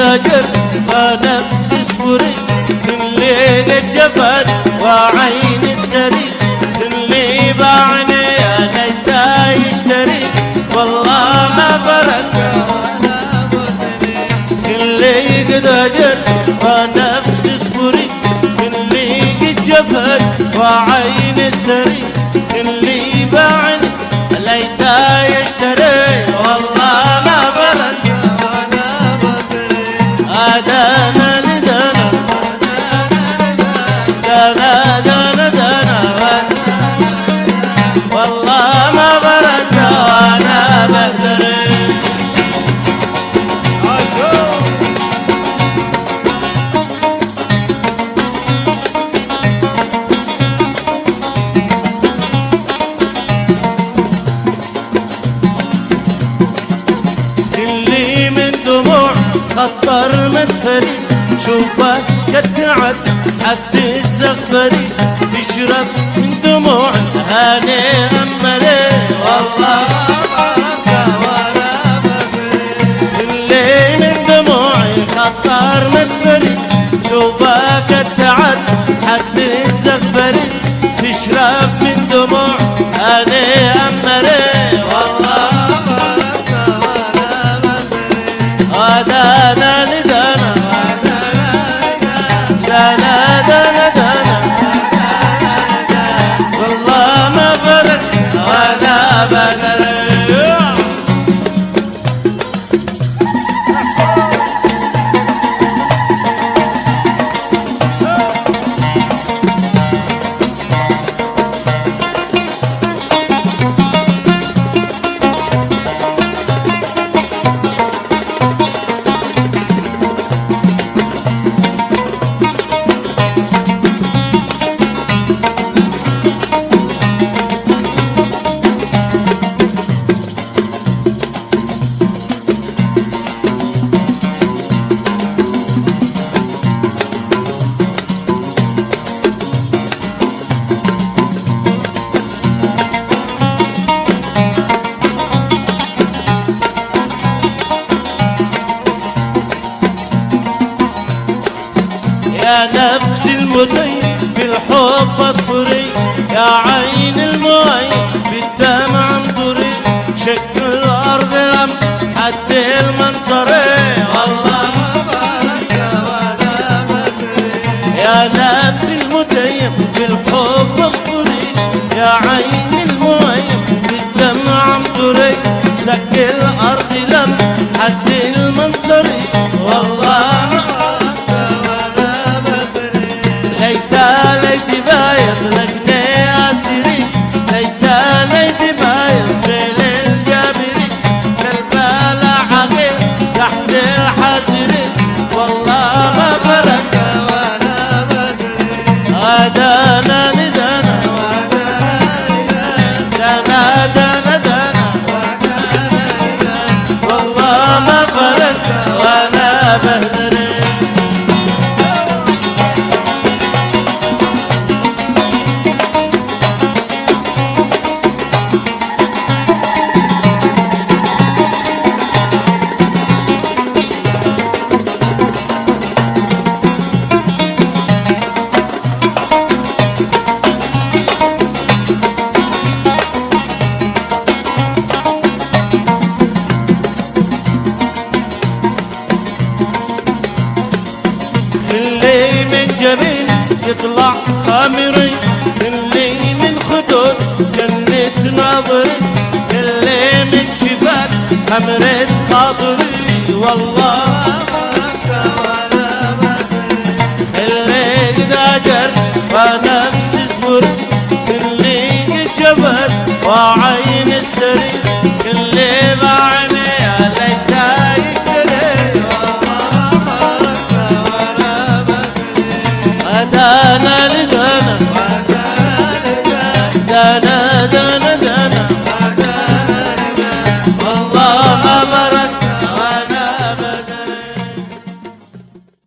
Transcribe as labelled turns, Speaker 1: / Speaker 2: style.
Speaker 1: هجر ونفس اصبري من ليل الجبل وعين السري اللي باعني يا ليته يشتري والله ما فرق اللي قد هجر ونفس اصبري من ليل الجبل وعين السري اللي باعني ليته يشتري والله ما فرق دانا لدانا دانا دانا دانا والله ما برد وانا بهدري اللي من دموع خطر مدفري شوفك كالتعب حد الزغفري تشرب من دموع هاني أمري والله اللي من دموعي خطر مدفري شوفك كالتعب حد الزغفري تشرب من دموع هاني أمري والله دانا لدانا دانا دانا دانا والله ما فرق وانا بدري يا نفس المطيب بالحب اظفري يا عين المي بالدمع انظري شق الارض لم حد المنصري والله يا نفس المطيب بالحب اظفري يا عين المي بالدمع انظري شق الارض لم حد المنصري والله ليتي بايض لقني عسيري ليتي بايض سفيل الجابري كالبالع عقيل تحت الحجري والله ما فرق وانا بدري دانا لدانا دانا دانا دانا والله ما فرق وانا بهدري اللي من جبين يطلع خامري اللي من خدود جنة ناظري اللي من شفاك خمرة خاطري والله اللي قد أجر ونفس صبري اللي قد جبر وعين السري اللي باعني يا ليته يشتري دانا